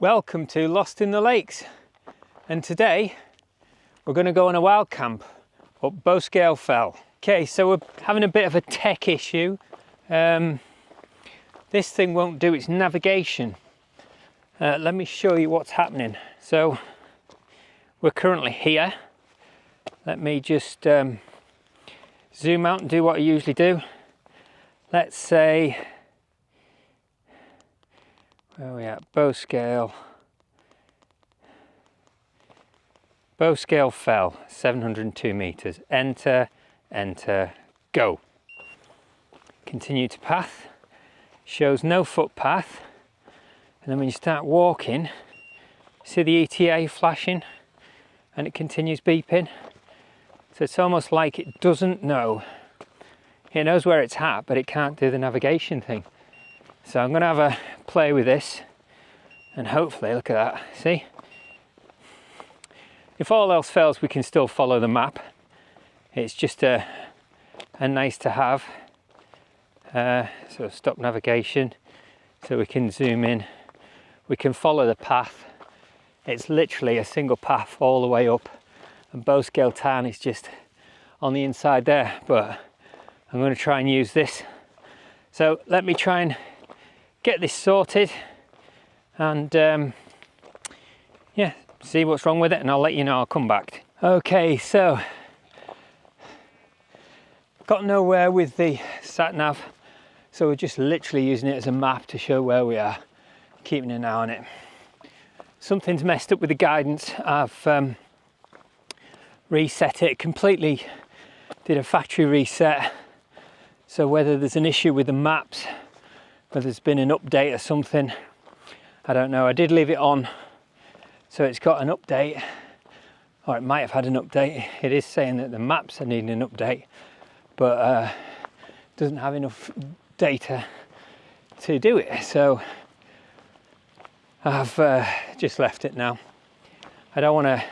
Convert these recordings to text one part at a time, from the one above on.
Welcome to Lost in the Lakes, and today we're going to go on a wild camp up Bowscale Fell. Okay, so we're having a bit of a tech issue. This thing won't do its navigation. Let me show you what's happening. So we're currently here. Let me just zoom out and do what I usually do. Let's say, where are we at? Bowscale Fell, 702 meters. Enter, enter, go. Continue to path. Shows no footpath. And then when you start walking, see the ETA flashing and it continues beeping. So it's almost like it doesn't know. It knows where it's at, but it can't do the navigation thing. So I'm going to have a play with this and hopefully, look at that, see? If all else fails, we can still follow the map. It's just a nice to have. So stop navigation so we can zoom in. We can follow the path. It's literally a single path all the way up, and Bowscale Town is just on the inside there, but I'm going to try and use this. So let me try and get this sorted and yeah, see what's wrong with it, and I'll let you know. I'll come back. Okay, so got nowhere with the sat nav, so we're just literally using it as a map to show where we are, keeping an eye on it. Something's messed up with the guidance. I've reset it completely, did a factory reset. So whether there's an issue with the maps, whether there's been an update or something, I don't know. I did leave it on, so it's got an update, or it might have had an update. It is saying that the maps are needing an update, but doesn't have enough data to do it. So I've just left it now. I don't want to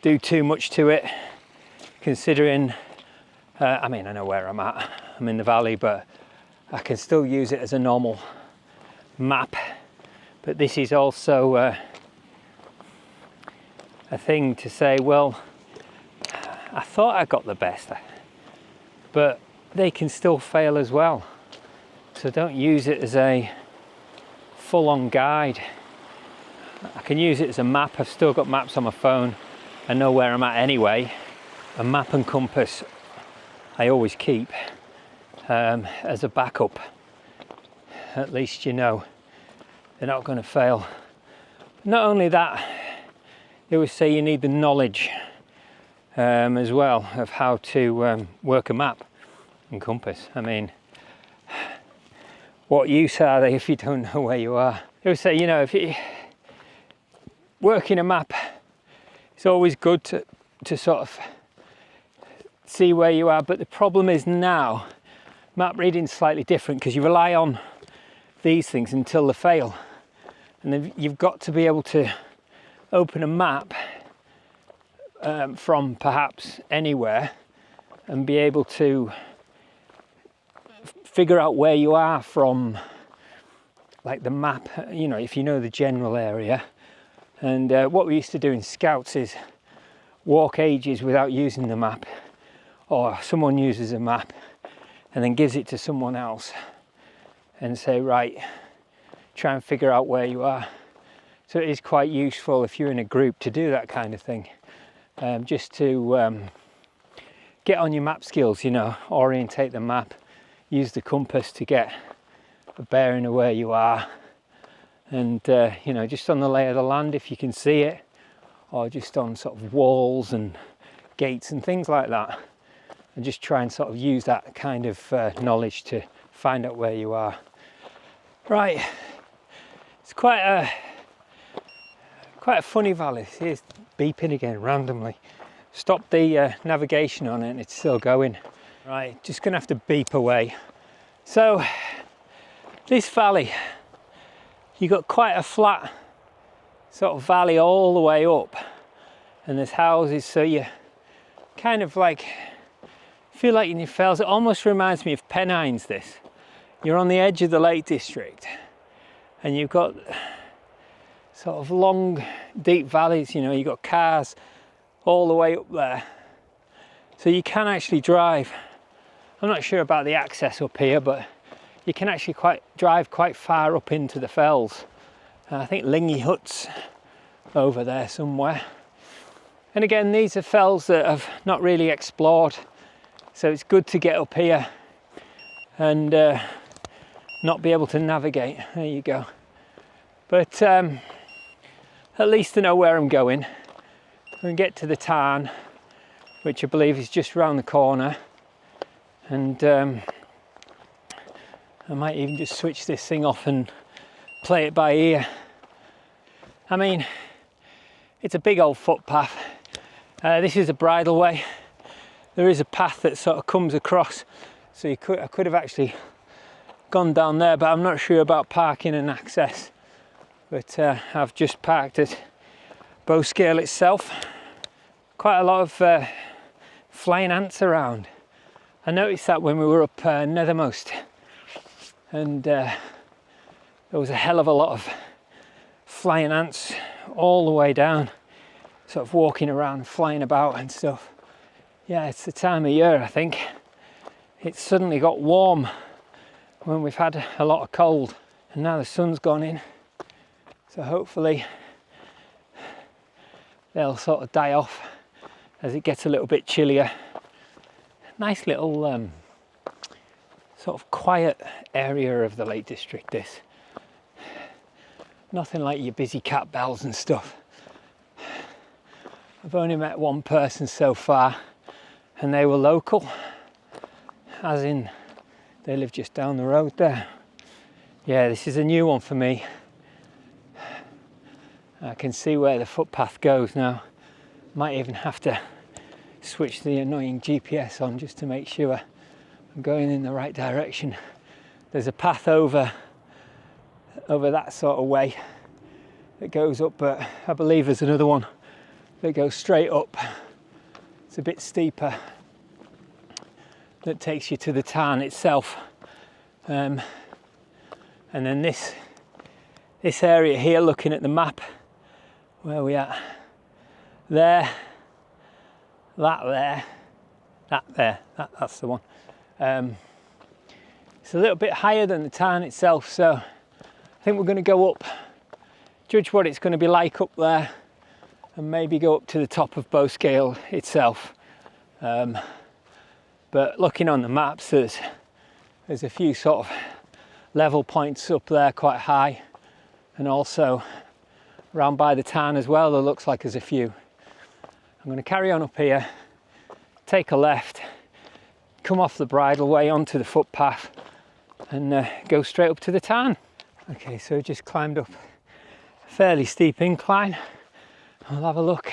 do too much to it, considering, I mean, I know where I'm at. I'm in the valley, but I can still use it as a normal map. But this is also a thing to say, well, I thought I got the best, but they can still fail as well. So don't use it as a full-on guide. I can use it as a map. I've still got maps on my phone. I know where I'm at anyway. A map and compass I always keep as a backup. At least you know they're not going to fail. Not only that, they always say you need the knowledge as well of how to work a map and compass. I mean, what use are they if you don't know where you are? They always say, you know, if you working a map, it's always good to sort of see where you are. But the problem is now, map reading's slightly different because you rely on these things until they fail. And then you've got to be able to open a map from perhaps anywhere and be able to figure out where you are from, like the map, you know, if you know the general area. And what we used to do in Scouts is walk ages without using the map, or someone uses a map and then gives it to someone else and say, right, try and figure out where you are. So it is quite useful if you're in a group to do that kind of thing, just to get on your map skills, you know, orientate the map, use the compass to get a bearing of where you are, and you know, just on the lay of the land if you can see it, or just on sort of walls and gates and things like that, and just try and sort of use that kind of knowledge to find out where you are. Right, it's quite a funny valley. See, it's beeping again randomly. Stop the navigation on it and it's still going. Right, just gonna have to beep away. So this valley, you got quite a flat sort of valley all the way up, and there's houses, so you kind of like feel like in your fells. It almost reminds me of Pennines, this. You're on the edge of the Lake District and you've got sort of long, deep valleys. You know, you've got cars all the way up there. So you can actually drive. I'm not sure about the access up here, but you can actually drive quite far up into the fells. I think Lingy Hut's over there somewhere. And again, these are fells that I've not really explored. So it's good to get up here and not be able to navigate. There you go. But at least I know where I'm going. I'm going to get to the tarn, which I believe is just round the corner. And I might even just switch this thing off and play it by ear. I mean, it's a big old footpath. This is a bridleway. There is a path that sort of comes across, so I could have actually gone down there, but I'm not sure about parking and access. But I've just parked at Bowscale itself. Quite a lot of flying ants around. I noticed that when we were up Nethermost, and there was a hell of a lot of flying ants all the way down, sort of walking around, flying about and stuff. Yeah, it's the time of year, I think. It suddenly got warm when we've had a lot of cold, and now the sun's gone in. So hopefully they'll sort of die off as it gets a little bit chillier. Nice little sort of quiet area of the Lake District, this. Nothing like your busy cat bells and stuff. I've only met one person so far, and they were local, as in they live just down the road there. Yeah, this is a new one for me. I can see where the footpath goes now. Might even have to switch the annoying GPS on just to make sure I'm going in the right direction. There's a path over that sort of way that goes up, but I believe there's another one that goes straight up. It's a bit steeper, that takes you to the tarn itself. And then this area here, looking at the map, where we at? There, that's the one. It's a little bit higher than the tarn itself, so I think we're going to go up, judge what it's going to be like up there, and maybe go up to the top of Bowscale itself. But looking on the maps, there's a few sort of level points up there quite high, and also around by the tarn as well, there looks like there's a few. I'm going to carry on up here, take a left, come off the bridleway onto the footpath, and go straight up to the tarn. Okay, so just climbed up a fairly steep incline. I'll have a look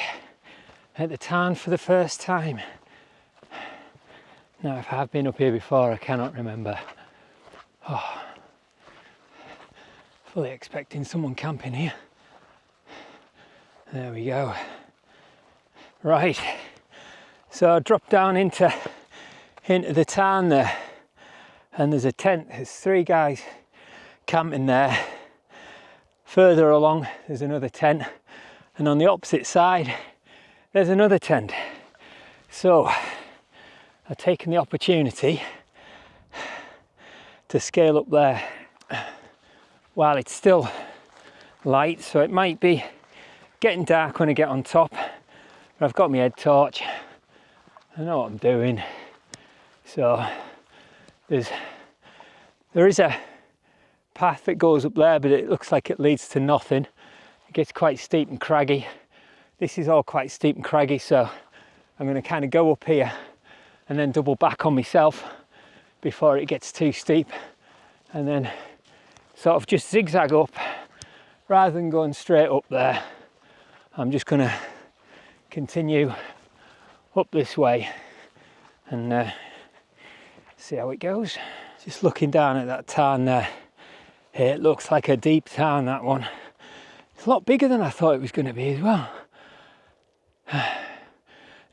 at the tarn for the first time. Now, if I have been up here before, I cannot remember. Oh, fully expecting someone camping here. There we go. Right, so I dropped down into the tarn there, and there's a tent. There's 3 guys camping there. Further along, there's another tent, and on the opposite side, there's another tent. So I've taken the opportunity to scale up there while it's still light, so it might be getting dark when I get on top, but I've got my head torch. I know what I'm doing. So there is a path that goes up there, but it looks like it leads to nothing. It gets quite steep and craggy. This is all quite steep and craggy, so I'm going to kind of go up here and then double back on myself before it gets too steep, and then sort of just zigzag up rather than going straight up there. I'm just going to continue up this way and see how it goes. Just looking down at that tarn there, it looks like a deep tarn, that one. It's a lot bigger than I thought it was going to be as well.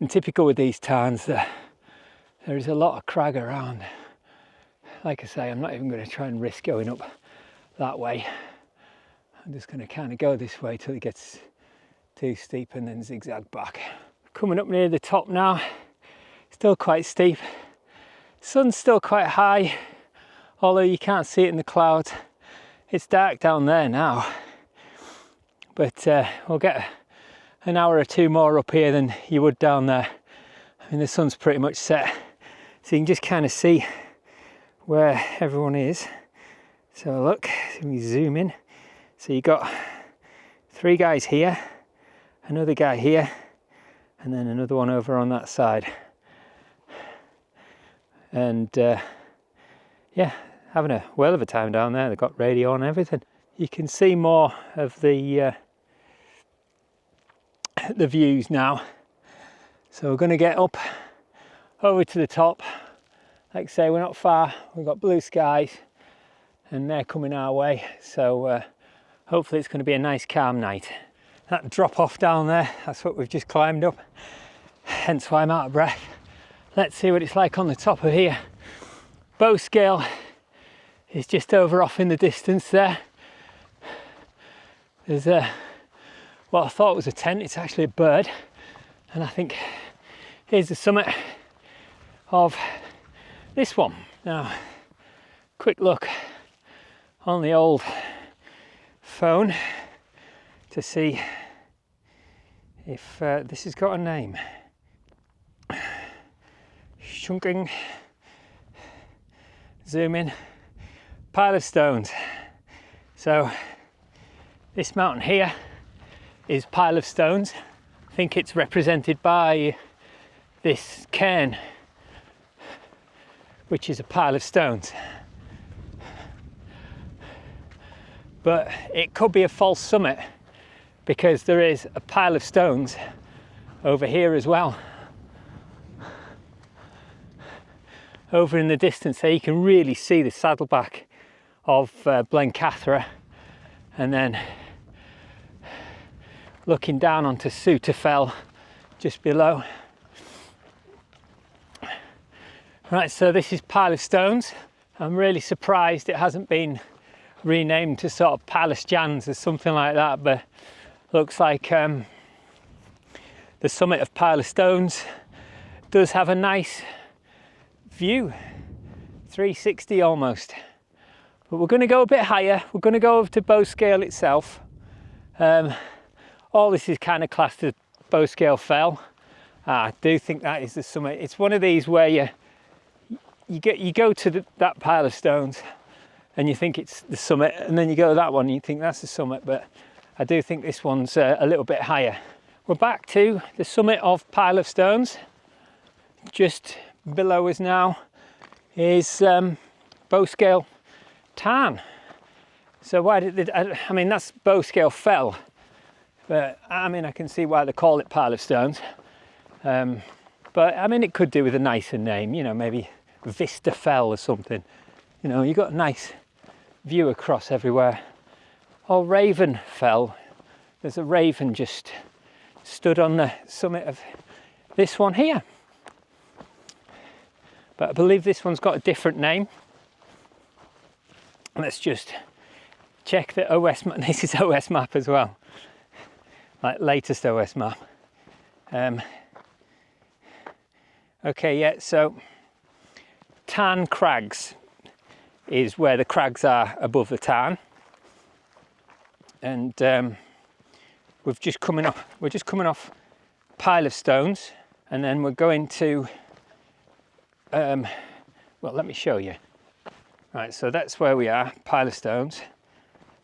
And typical with these tarns, there is a lot of crag around. Like I say, I'm not even going to try and risk going up that way. I'm just going to kind of go this way till it gets too steep and then zigzag back. Coming up near the top now, still quite steep. Sun's still quite high, although you can't see it in the clouds. It's dark down there now, but we'll get an hour or two more up here than you would down there. I mean, the sun's pretty much set, so you can just kind of see where everyone is. So look, let me zoom in. So you got 3 guys here, another guy here, and then another one over on that side. And yeah, having a whale of a time down there. They've got radio and everything. You can see more of the views now. So we're going to get up over to the top. Like I say, we're not far. We've got blue skies and they're coming our way. So hopefully it's going to be a nice calm night. That drop off down there, that's what we've just climbed up. Hence why I'm out of breath. Let's see what it's like on the top of here. Bowscale is just over off in the distance there. There's what I thought was a tent, it's actually a bird. And I think here's the summit of this one. Now, quick look on the old phone to see if this has got a name. Shunking, zoom in, pile of stones. So this mountain here is pile of stones. I think it's represented by this cairn, which is a pile of stones. But it could be a false summit because there is a pile of stones over here as well. Over in the distance there you can really see the saddleback of Blencathra, and then looking down onto Suter Fell just below. Right, so this is Pile of Stones. I'm really surprised it hasn't been renamed to sort of Palace Jans or something like that, but looks like the summit of Pile of Stones does have a nice view, 360 almost. But we're going to go a bit higher. We're going to go over to Bowscale itself. All this is kind of classed as Bowscale Fell. I do think that is the summit. It's one of these where you go to that pile of stones and you think it's the summit, and then you go to that one and you think that's the summit, but I do think this one's a little bit higher. We're back to the summit of Pile of Stones. Just below us now is Bowscale Tarn. So why did I mean, that's Bowscale Fell, but I mean, I can see why they call it Pile of Stones. But I mean, it could do with a nicer name, you know, maybe Vista Fell or something. You know, you got a nice view across everywhere. Or Raven Fell. There's a raven just stood on the summit of this one here. But I believe this one's got a different name. Let's just check the OS map. This is OS map as well, like latest OS map. Okay, yeah, so Tarn Crags is where the crags are above the tarn, and we're just coming off Pile of Stones, and then we're going to well, let me show you. Right, so that's where we are, Pile of Stones.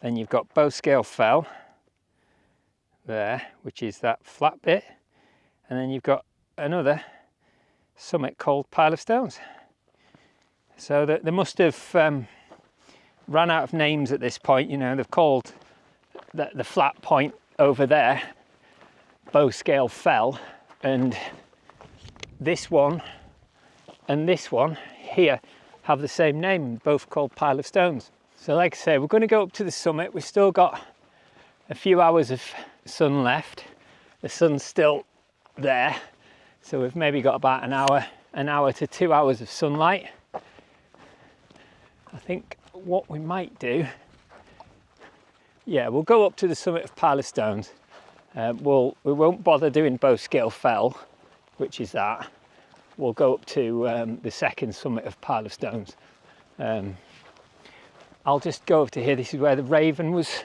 Then you've got Bowscale Fell there, which is that flat bit, and then you've got another summit called Pile of Stones. So they must have ran out of names at this point. You know, they've called the flat point over there Bowscale Fell, and this one and this one here have the same name, both called Pile of Stones. So like I say, we're going to go up to the summit. We've still got a few hours of sun left. The sun's still there, so we've maybe got about an hour to 2 hours of sunlight. I think what we might do, yeah, we'll go up to the summit of Pile of Stones. We won't bother doing Bowscale Fell, which is that. We'll go up to the second summit of Pile of Stones. I'll just go over to here. This is where the raven was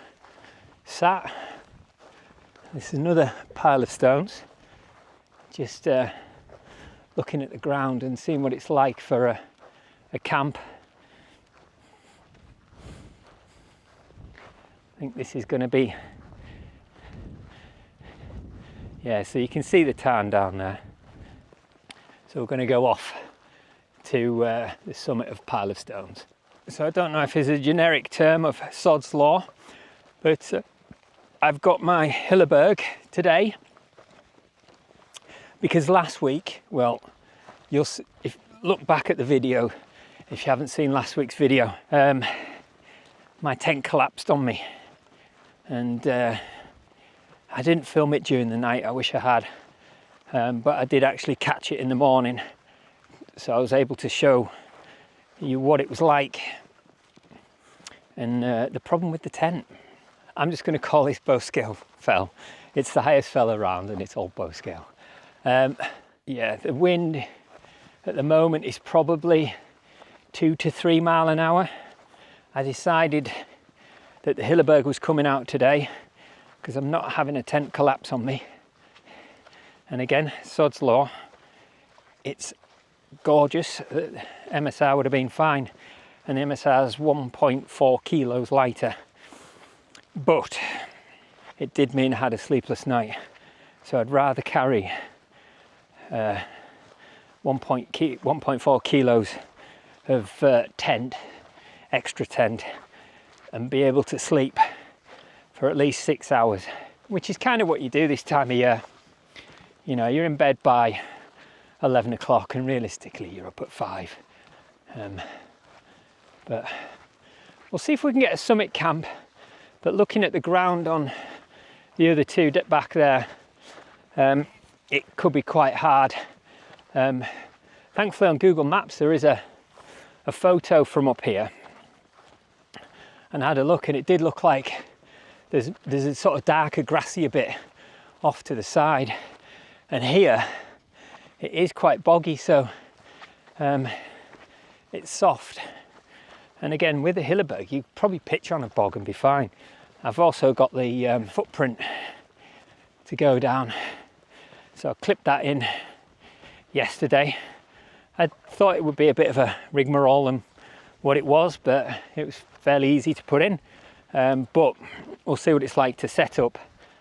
sat. This is another pile of stones. Just looking at the ground and seeing what it's like for a camp. I think this is going to be, yeah, so you can see the town down there. So we're going to go off to the summit of Pile of Stones. So I don't know if it's a generic term of Sod's Law, but I've got my Hilleberg today because last week, well, if look back at the video, if you haven't seen last week's video, my tent collapsed on me, and I didn't film it during the night. I wish I had, but I did actually catch it in the morning, so I was able to show you what it was like and the problem with the tent. I'm just going to call this Bowscale Fell. It's the highest fell around and it's all Bowscale. Yeah, the wind at the moment is probably 2 to 3 miles an hour. I decided that the Hilleberg was coming out today because I'm not having a tent collapse on me. And again, Sod's Law, it's gorgeous. The MSR would have been fine, and the MSR is 1.4 kilos lighter, but it did mean I had a sleepless night, so I'd rather carry 1.4 kilos of extra tent, and be able to sleep for at least 6 hours, which is kind of what you do this time of year. You know, you're in bed by 11 o'clock and realistically you're up at 5. But we'll see if we can get a summit camp. But looking at the ground on the other two back there, it could be quite hard. Thankfully on Google Maps there is a photo from up here, and I had a look, and it did look like there's a sort of darker grassier bit off to the side, and here it is quite boggy, so it's soft. And again, with the Hilleberg, you probably pitch on a bog and be fine. I've also got the footprint to go down, so I clipped that in yesterday. I thought it would be a bit of a rigmarole than what it was, but it was fairly easy to put in. But we'll see what it's like to set up.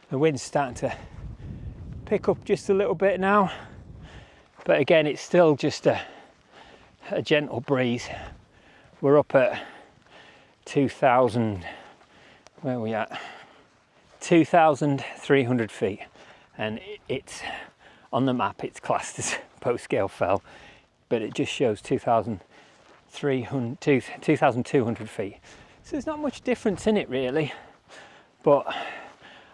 The wind's starting to pick up just a little bit now, but again, it's still just a gentle breeze. We're up at 2,000, where are we at? 2,300 feet, and it's on the map, it's classed as Bowscale Fell, but it just shows 2,200 feet. So there's not much difference in it really, but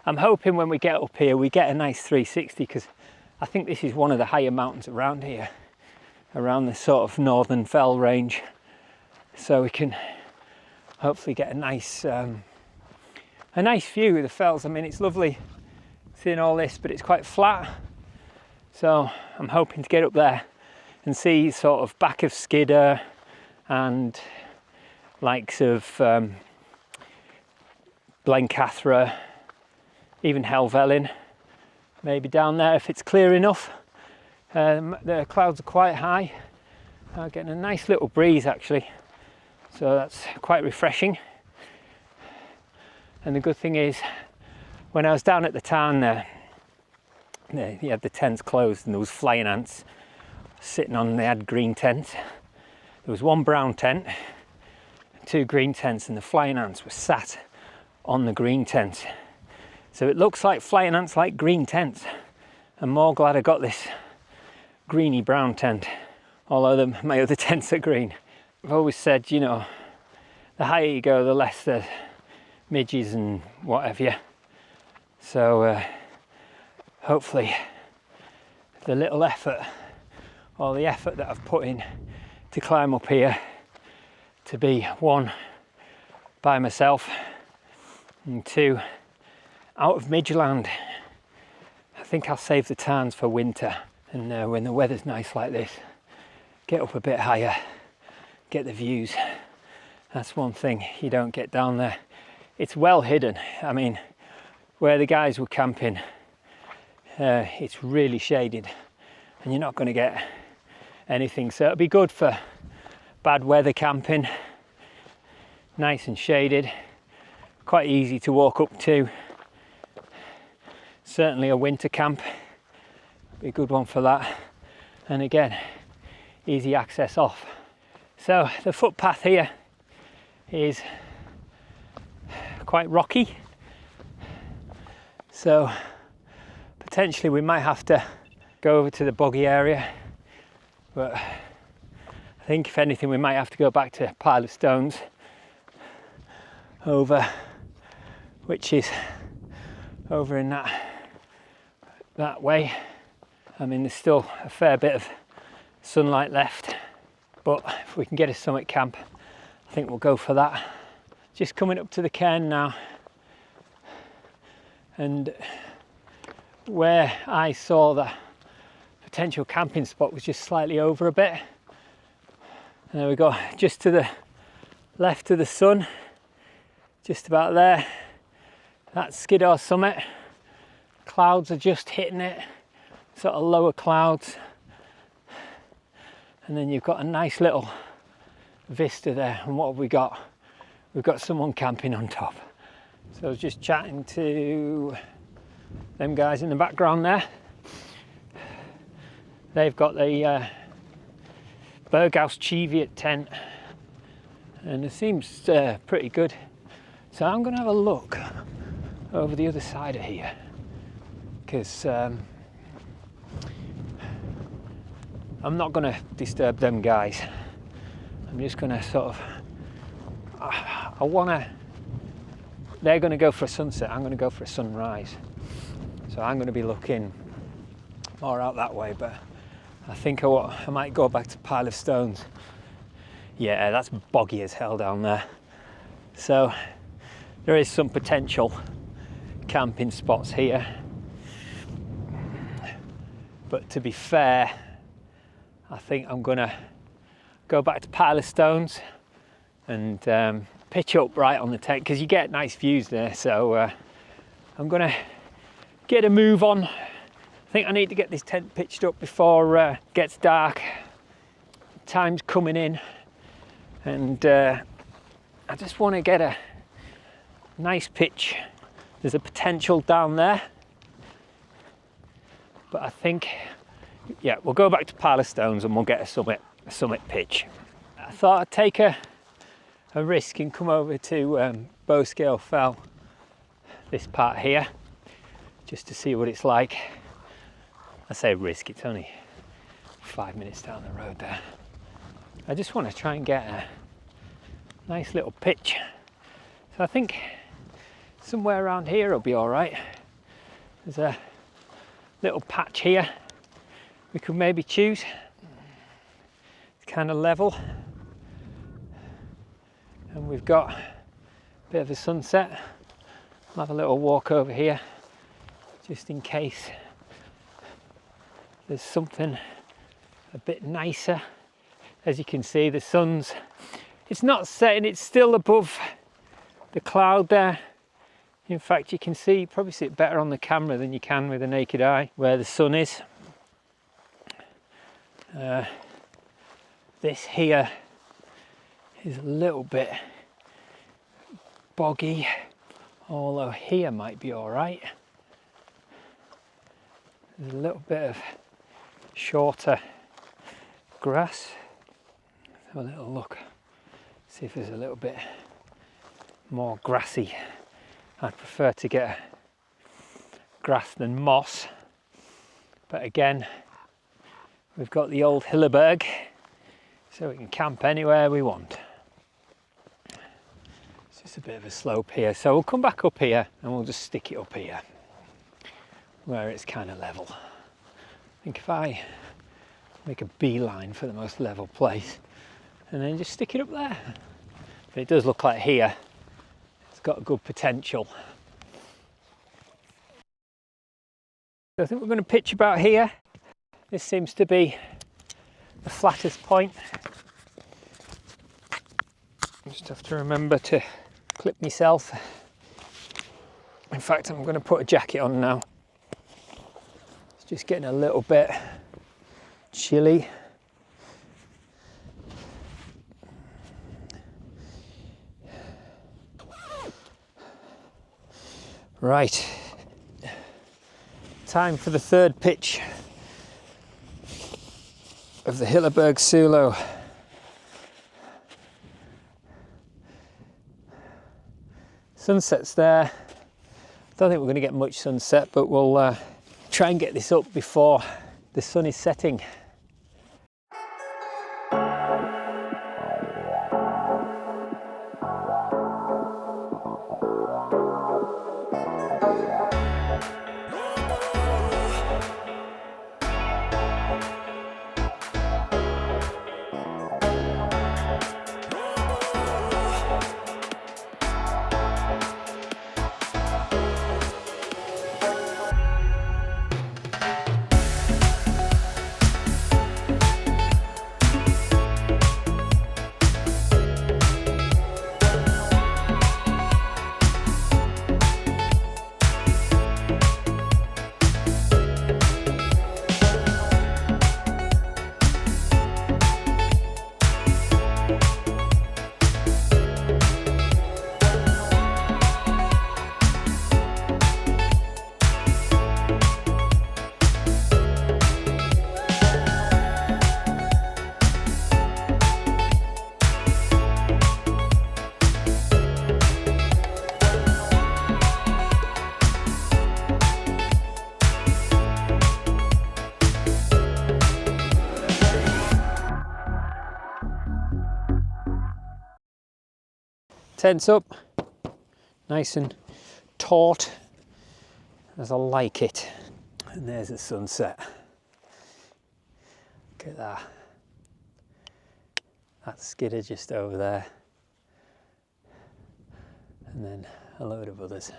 I'm hoping when we get up here we get a nice 360, because I think this is one of the higher mountains around here, around this sort of northern fell range, so we can hopefully get a nice view of the fells. I mean, it's lovely seeing all this, but it's quite flat, so I'm hoping to get up there and see sort of back of Skidder and likes of Blencathra, even Helvellyn, maybe down there if it's clear enough. The clouds are quite high. I'm getting a nice little breeze actually, so that's quite refreshing. And the good thing is, when I was down at the town there, you had the tents closed and there was flying ants sitting on, they had green tents. There was one brown tent, 2 green tents, and the flying ants were sat on the green tent. So it looks like flying ants like green tents. I'm more glad I got this greeny brown tent, although my other tents are green. I've always said, you know, the higher you go, the less the midges and what have you. So hopefully the little effort, or the effort that I've put in to climb up here, to be one by myself And 2, out of Midland. I think I'll save the tarns for winter, and when the weather's nice like this, get up a bit higher, get the views. That's one thing you don't get down there. It's well hidden. I mean, where the guys were camping, it's really shaded and you're not going to get anything. So it'll be good for bad weather camping. Nice and shaded, quite easy to walk up to. Certainly a winter camp, be a good one for that. And again, easy access off. So the footpath here is quite rocky, so potentially we might have to go over to the boggy area, but I think if anything we might have to go back to a pile of stones over, which is over in that way. I mean, there's still a fair bit of sunlight left, but if we can get a summit camp, I think we'll go for that. Just coming up to the cairn now, and where I saw the potential camping spot was just slightly over a bit. And there we go, just to the left of the sun, just about there. That's Skiddaw summit. Clouds are just hitting it, sort of lower clouds. And then you've got a nice little vista there. And what have we got? We've got someone camping on top. So I was just chatting to them guys in the background there. They've got the Berghaus Cheviot tent, and it seems pretty good. So I'm going to have a look over the other side of here, because I'm not going to disturb them guys. I'm just going to sort of, they're going to go for a sunset, I'm going to go for a sunrise. So I'm going to be looking more out that way, but I think I might go back to pile of stones. Yeah, that's boggy as hell down there. So there is some potential camping spots here. But to be fair, I think I'm going to go back to pile of stones and pitch up right on the tent, because you get nice views there. So I'm going to get a move on. I think I need to get this tent pitched up before it gets dark. Time's coming in, and I just want to get a nice pitch. There's a potential down there, but I think, yeah, we'll go back to pile of stones and we'll get a summit pitch. I thought I'd take a risk and come over to Bowscale Fell, this part here, just to see what it's like. I say risk, it's only 5 minutes down the road there. I just want to try and get a nice little pitch. So I think somewhere around here will be all right. There's a little patch here we could maybe choose. It's kind of level, and we've got a bit of a sunset. I'll have a little walk over here just in case there's something a bit nicer. As you can see, the sun's, it's not setting, it's still above the cloud there. In fact, you can see, you probably see it better on the camera than you can with the naked eye, where the sun is. This here is a little bit boggy, although here might be all right. There's a little bit of shorter grass. Let's have a little look, see if there's a little bit more grassy. I'd prefer to get grass than moss, but again, we've got the old Hilleberg, so we can camp anywhere we want. It's just a bit of a slope here, so we'll come back up here and we'll just stick it up here where it's kind of level. I think if I make a beeline for the most level place and then just stick it up there. But it does look like here it's got good potential. So I think we're going to pitch about here. This seems to be the flattest point. Just have to remember to clip myself. In fact, I'm going to put a jacket on now. It's just getting a little bit chilly. Right, time for the third pitch of the Hilleberg Soulo. Sunset's there. Don't think we're going to get much sunset, but we'll try and get this up before the sun is setting. Tents up, nice and taut, as I like it. And there's the sunset. Look at that. That's Skidder just over there. And then a load of others.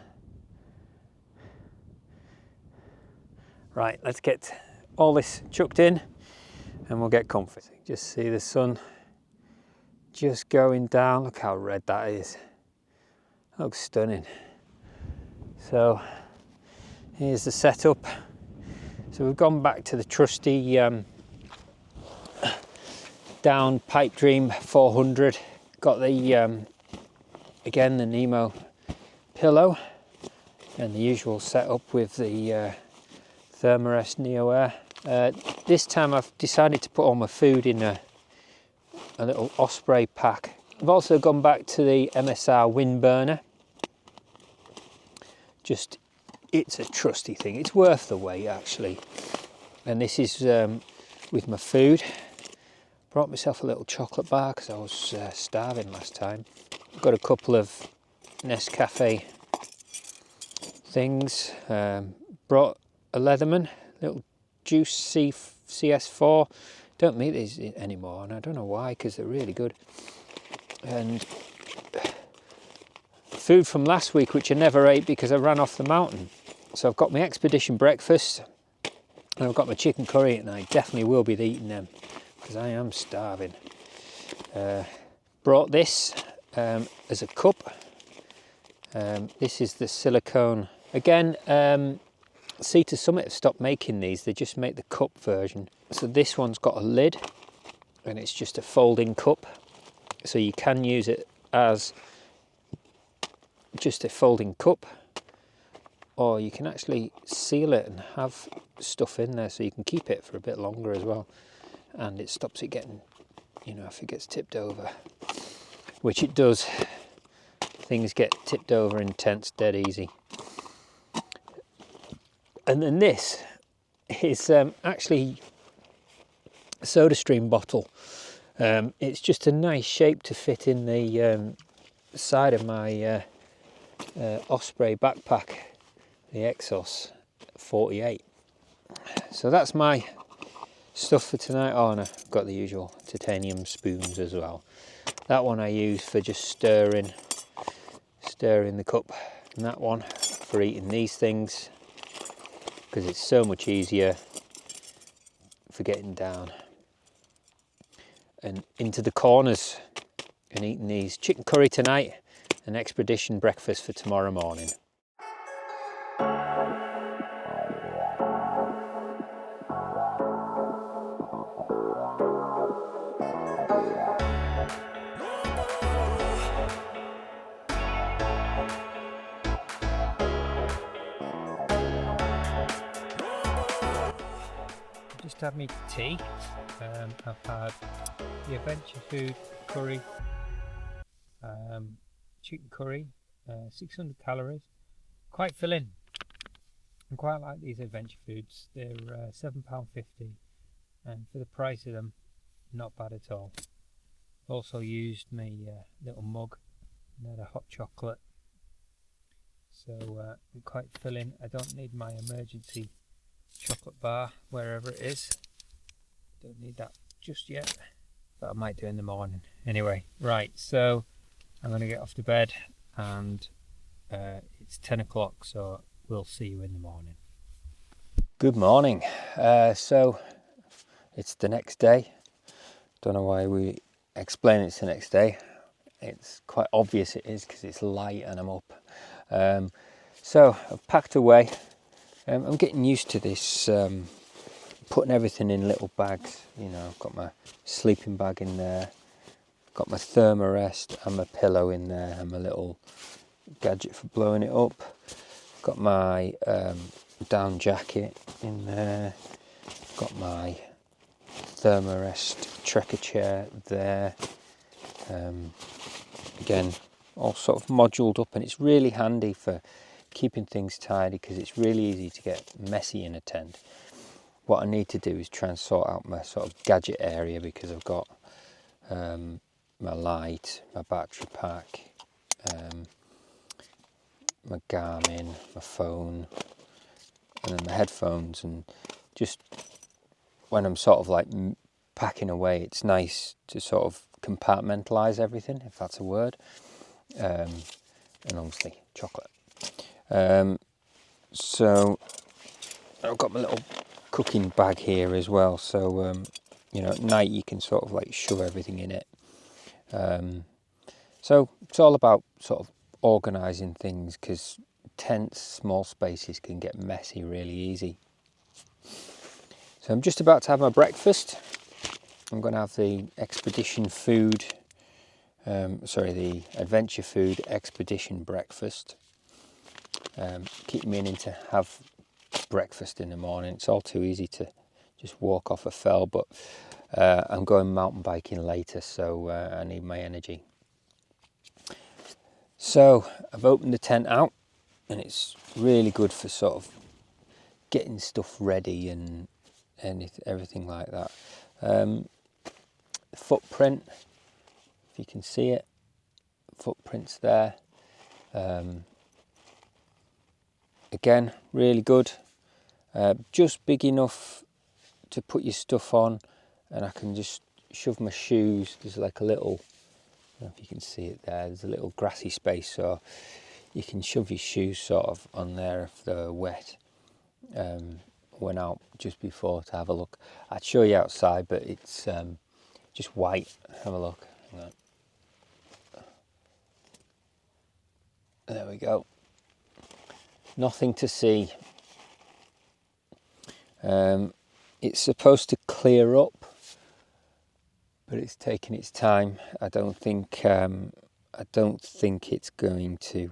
Right, let's get all this chucked in and we'll get comfy. Just see the sun just going down. Look how red that is. Looks stunning. So here's the setup. So we've gone back to the trusty down Pipe Dream 400. Got the again the Nemo pillow and the usual setup with the Thermarest Neo Air. This time I've decided to put all my food in a little Osprey pack. I've also gone back to the MSR wind burner. Just, it's a trusty thing. It's worth the wait actually. And this is with my food. Brought myself a little chocolate bar because I was starving last time. Got a couple of Nescafe things. Brought a Leatherman, little Juice CS4. Don't make these anymore, and I don't know why, because they're really good. And food from last week, which I never ate because I ran off the mountain. So I've got my expedition breakfast, and I've got my chicken curry, and I definitely will be eating them because I am starving. Brought this as a cup. This is the silicone. Again, Sea to Summit have stopped making these, they just make the cup version. So this one's got a lid and it's just a folding cup. So you can use it as just a folding cup, or you can actually seal it and have stuff in there so you can keep it for a bit longer as well. And it stops it getting, you know, if it gets tipped over, which it does, things get tipped over in tents dead easy. And then this is actually a SodaStream bottle. It's just a nice shape to fit in the side of my Osprey backpack, the Exos 48. So that's my stuff for tonight. Oh, and I've got the usual titanium spoons as well. That one I use for just stirring stir in the cup, and that one for eating these things, because it's so much easier for getting down and into the corners and eating these. Chicken curry tonight, an expedition breakfast for tomorrow morning. Just had me tea. I've had the Adventure Food curry, chicken curry, 600 calories, quite filling. I quite like these Adventure Foods. They're £7.50, and for the price of them, not bad at all. Also used my little mug and had a hot chocolate, so quite filling. I don't need my emergency chocolate bar wherever it is. Don't need that just yet, but I might do in the morning. Anyway, right, so I'm going to get off to bed, and it's 10 o'clock, so we'll see you in the morning. Good morning. So it's the next day. Don't know why we explain it's the next day. It's quite obvious it is, because it's light and I'm up. So I've packed away. I'm getting used to this, putting everything in little bags. You know, I've got my sleeping bag in there, got my thermarest and my pillow in there, and my little gadget for blowing it up. Got my down jacket in there, got my thermarest trekker chair there. Again, all sort of moduled up, and it's really handy for keeping things tidy, because it's really easy to get messy in a tent. What I need to do is try and sort out my sort of gadget area, because I've got my light, my battery pack, my Garmin, my phone, and then my headphones. And just when I'm sort of like packing away, it's nice to sort of compartmentalise everything, if that's a word, and obviously chocolate. So I've got my little cooking bag here as well, so you know, at night you can sort of like shove everything in it. So it's all about sort of organising things, because tents, small spaces can get messy really easy. So I'm just about to have my breakfast. I'm going to have the Expedition Food, the Adventure Food Expedition breakfast. Keep meaning to have breakfast in the morning. It's all too easy to just walk off a fell, but I'm going mountain biking later, so I need my energy. So I've opened the tent out, and it's really good for sort of getting stuff ready and everything like that. The footprint, if you can see it, footprints there. Again, really good. Just big enough to put your stuff on, and I can just shove my shoes. There's like a little, I don't know if you can see it there, there's a little grassy space, so you can shove your shoes sort of on there if they're wet. Went out just before to have a look. I'd show you outside, but it's just white. Have a look. There we go. Nothing to see. It's supposed to clear up, but it's taking its time. I don't think it's going to.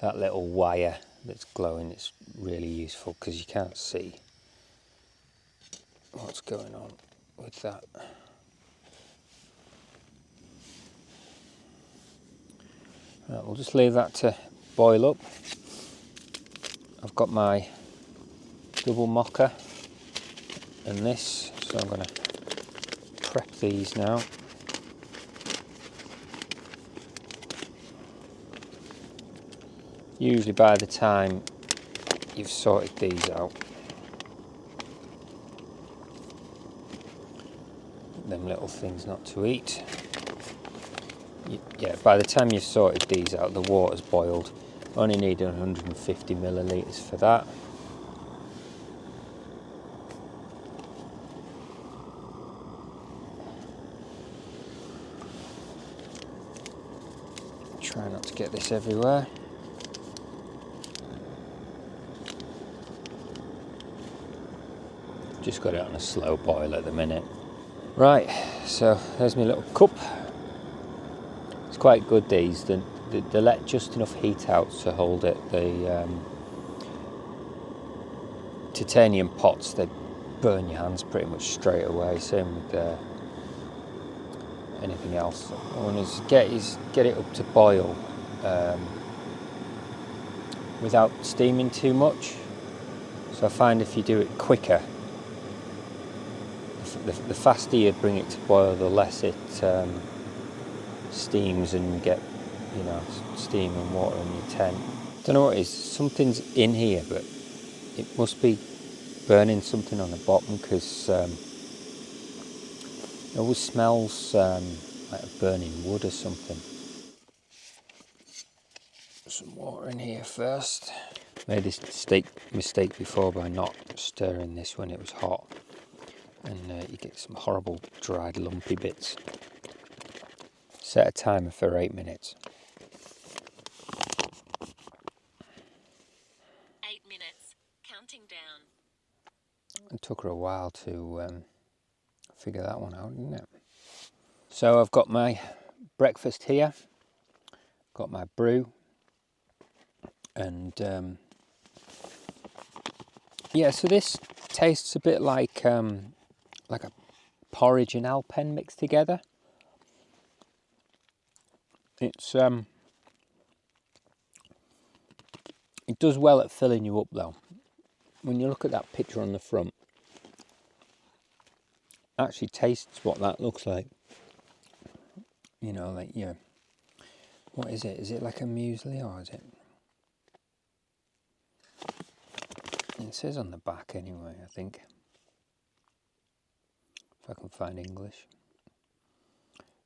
That little wire that's glowing is really useful, because you can't see what's going on with that. Right, we'll just leave that to boil up. I've got my double mocha and this, so I'm going to prep these now. Usually by the time you've sorted these out, them little things not to eat, yeah, by the time you've sorted these out, the water's boiled. Only need 150 millilitres for that. Try not to get this everywhere. Just got it on a slow boil at the minute. Right, so there's my little cup. It's quite good, these. They let just enough heat out to hold it. The titanium pots, they burn your hands pretty much straight away. Same with anything else. All I want to get it up to boil without steaming too much. So I find if you do it quicker, the faster you bring it to boil, the less it steams and you get, you know, steam and water in your tent. Don't know what it is. Something's in here, but it must be burning something on the bottom, because it always smells like a burning wood or something. Some water in here first. Made this mistake before by not stirring this when it was hot, and you get some horrible dried lumpy bits. Set a timer for 8 minutes. 8 minutes, counting down. It took her a while to figure that one out, didn't it? So I've got my breakfast here, got my brew, and yeah, so this tastes a bit like a porridge and alpen mixed together. It's it does well at filling you up though. When you look at that picture on the front, it actually tastes what that looks like. You know, like, yeah. What is it? Is it like a muesli, or is it? It says on the back anyway, I think. If I can find English.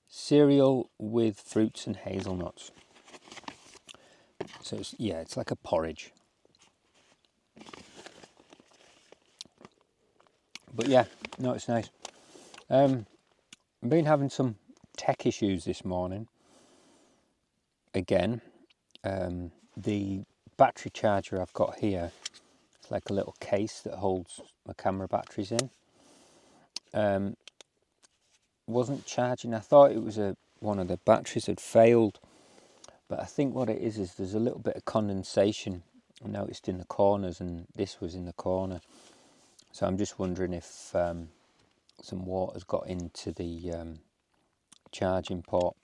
Cereal with fruits and hazelnuts. So it's like a porridge. But yeah, no, it's nice. I've been having some tech issues this morning. Again, the battery charger I've got here, it's like a little case that holds my camera batteries in. Wasn't charging. I thought it was one of the batteries had failed, but I think what it is there's a little bit of condensation I noticed in the corners, and this was in the corner. So I'm just wondering if some water's got into the charging port,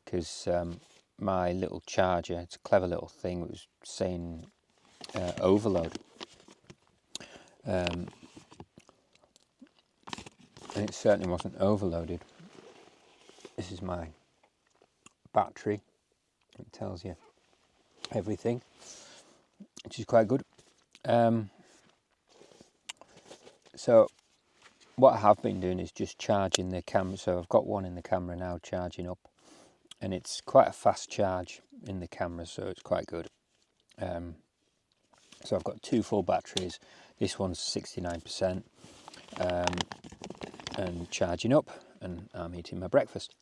because my little charger, it's a clever little thing, it was saying overload. And it certainly wasn't overloaded. This is my battery. It tells you everything, which is quite good. So what I have been doing is just charging the camera. So I've got one in the camera now charging up, and it's quite a fast charge in the camera, so it's quite good. So I've got 2 full batteries. This one's 69%, and charging up, and I'm eating my breakfast.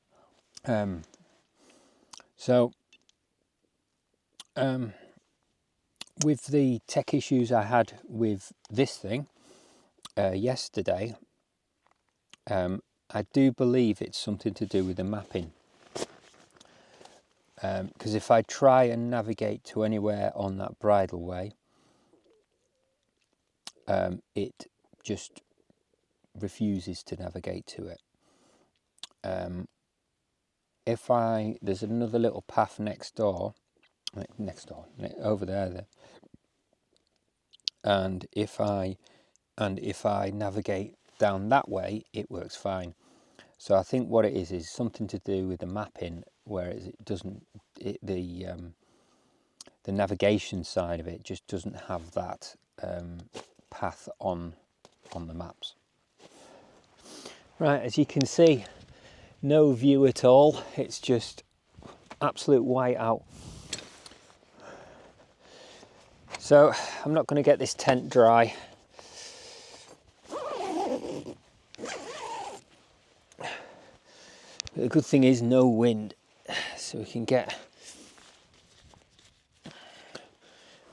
With the tech issues I had with this thing yesterday, I do believe it's something to do with the mapping. Because if I try and navigate to anywhere on that bridleway, it just refuses to navigate to it. There's another little path next door, over there, and if I navigate down that way, it works fine. So I think what it is something to do with the mapping, whereas it doesn't. The navigation side of it just doesn't have that path on the maps. Right, as you can see, no view at all. It's just absolute whiteout. So I'm not going to get this tent dry. But the good thing is no wind, so we can get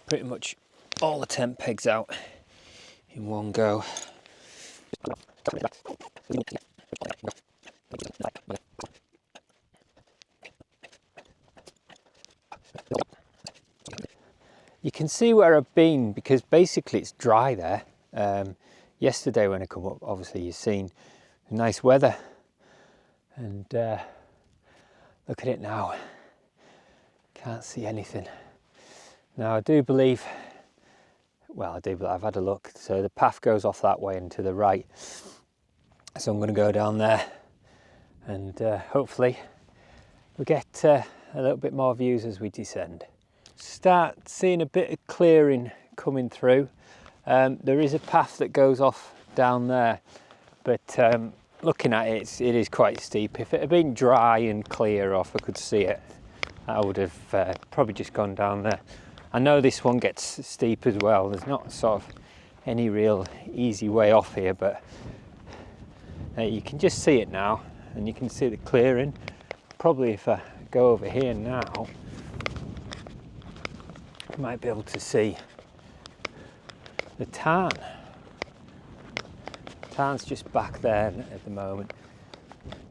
pretty much all the tent pegs out in one go. You can see where I've been because basically it's dry there. Yesterday when I come up, obviously you've seen nice weather, and look at it now. Can't see anything. Now I do believe, I've had a look, so the path goes off that way and to the right. So I'm going to go down there and hopefully we'll get a little bit more views as we descend. Start seeing a bit of clearing coming through. There is a path that goes off down there, but looking at it, it is quite steep. If it had been dry and clear off, I could see it, I would have probably just gone down there. I know this one gets steep as well. There's not sort of any real easy way off here, but you can just see it now, and you can see the clearing. Probably if I go over here now, you might be able to see the tarn. Tarn's just back there at the moment.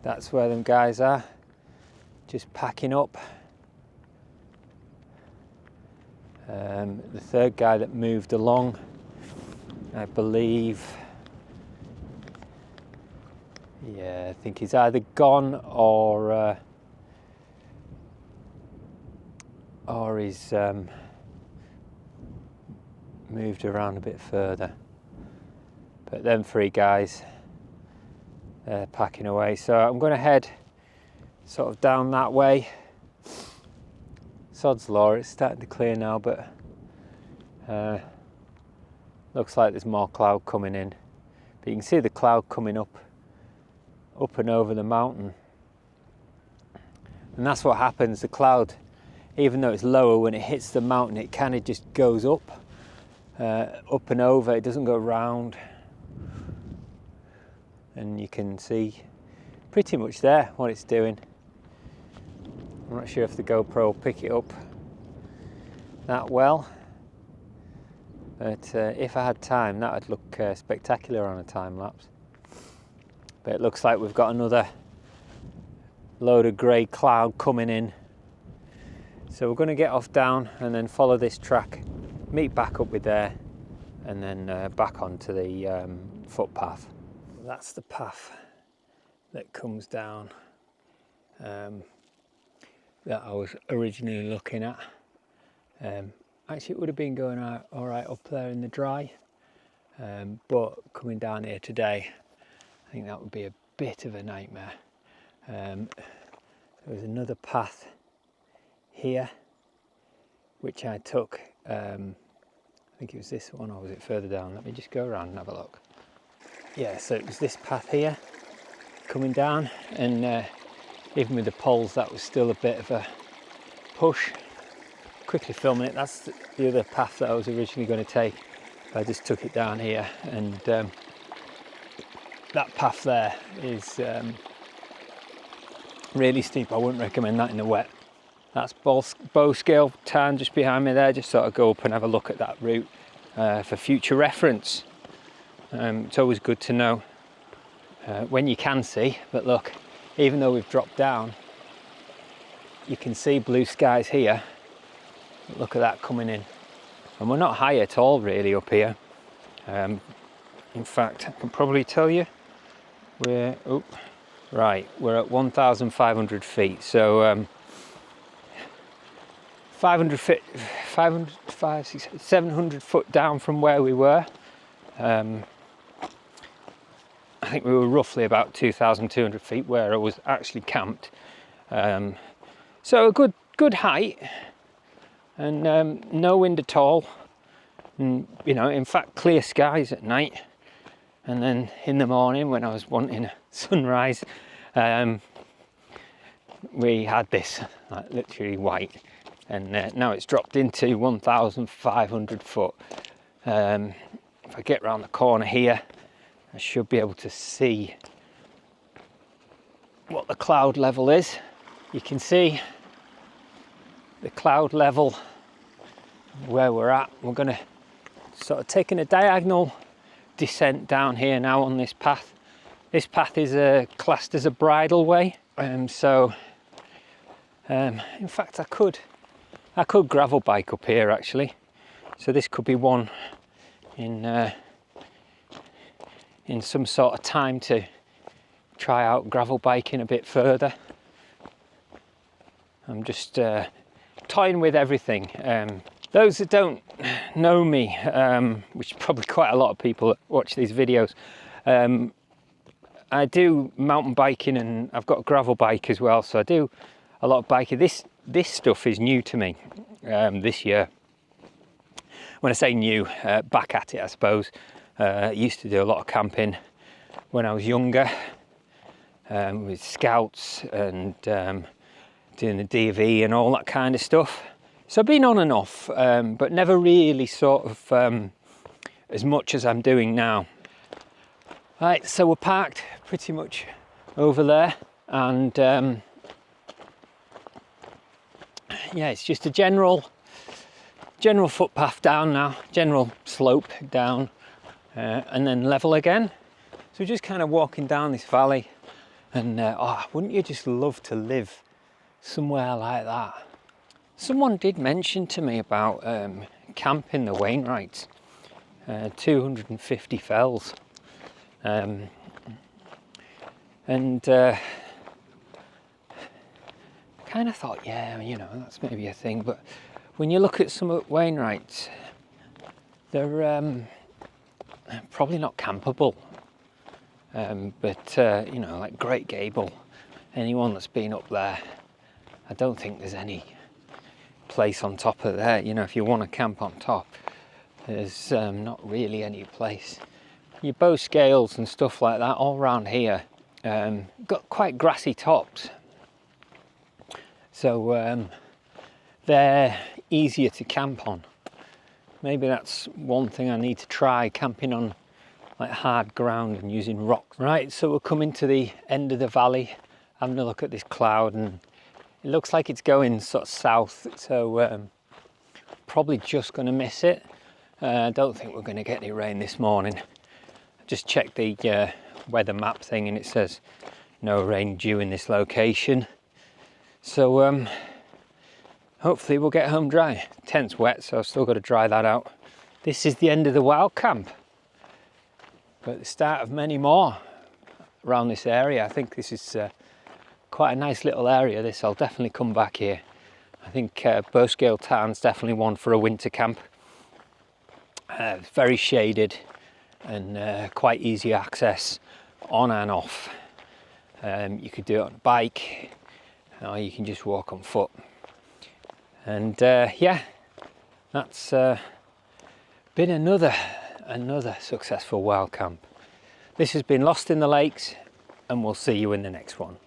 That's where them guys are, just packing up. The third guy that moved along, I believe, yeah, I think he's either gone or he's moved around a bit further. But them three guys, they're packing away. So I'm going to head sort of down that way. Sod's law, it's starting to clear now, but looks like there's more cloud coming in. But you can see the cloud coming up and over the mountain. And that's what happens, the cloud, even though it's lower, when it hits the mountain, it kind of just goes up and over, it doesn't go round. And you can see pretty much there what it's doing. I'm not sure if the GoPro will pick it up that well, but if I had time, that would look spectacular on a time lapse. But it looks like we've got another load of grey cloud coming in, so we're going to get off down and then follow this track, meet back up with there, and then back onto the footpath. That's the path that comes down that I was originally looking at. Actually, it would have been going all right up there in the dry, but coming down here today, I think that would be a bit of a nightmare. There was another path here which I took, I think it was this one, or was it further down? Let me just go around and have a look. Yeah, so it was this path here coming down, and even with the poles, that was still a bit of a push. Quickly filming it, that's the other path that I was originally going to take. I just took it down here, and that path there is really steep. I wouldn't recommend that in the wet. That's bowscale tarn just behind me there. Just sort of go up and have a look at that route for future reference. It's always good to know when you can see, but look, even though we've dropped down, you can see blue skies here. Look at that coming in, and we're not high at all really up here. In fact, I can probably tell you we're at 1,500 feet, so 500 feet, 700 foot down from where we were. I think we were roughly about 2,200 feet where I was actually camped. So a good height, and no wind at all. And, you know, in fact, clear skies at night. And then in the morning when I was wanting a sunrise, we had this like literally white, and now it's dropped into 1,500 foot. If I get round the corner here, I should be able to see what the cloud level is. You can see the cloud level where we're at. We're going to sort of taking a diagonal descent down here now on this path. This path is classed as a bridle way, so in fact I could gravel bike up here actually. So this could be one in some sort of time to try out gravel biking a bit further. I'm just toying with everything. Those that don't know me, which is probably quite a lot of people that watch these videos, I do mountain biking and I've got a gravel bike as well, so I do a lot of biking. This stuff is new to me this year. When I say new, back at it I suppose. I used to do a lot of camping when I was younger, with scouts and doing the DV and all that kind of stuff. So I've been on and off, but never really sort of as much as I'm doing now. Right, so we're parked pretty much over there, and yeah, it's just a general footpath down now, general slope down, and then level again. So we're just kind of walking down this valley, and oh, wouldn't you just love to live somewhere like that? Someone did mention to me about camping the Wainwrights, 250 fells. And kind of thought, yeah, you know, that's maybe a thing, but when you look at some of the Wainwrights, they're probably not campable, but you know, like Great Gable, anyone that's been up there, I don't think there's any place on top of there. You know, if you want to camp on top, there's not really any place. Your bowscales and stuff like that all around here got quite grassy tops, so they're easier to camp on. Maybe that's one thing I need to try, camping on like hard ground and using rocks. Right, so we're coming to the end of the valley, having a look at this cloud, and it looks like it's going sort of south, so probably just going to miss it. I don't think we're going to get any rain this morning. Just checked the weather map thing and it says no rain due in this location, so hopefully we'll get home dry. Tent's wet, so I've still got to dry that out. This is the end of the wild camp, but the start of many more around this area. I think this is quite a nice little area, this. I'll definitely come back here. I think Bowscale Tarn's definitely one for a winter camp. It's very shaded and quite easy access on and off. You could do it on a bike, or you can just walk on foot. And yeah, that's been another successful wild camp. This has been Lost in the Lakes, and we'll see you in the next one.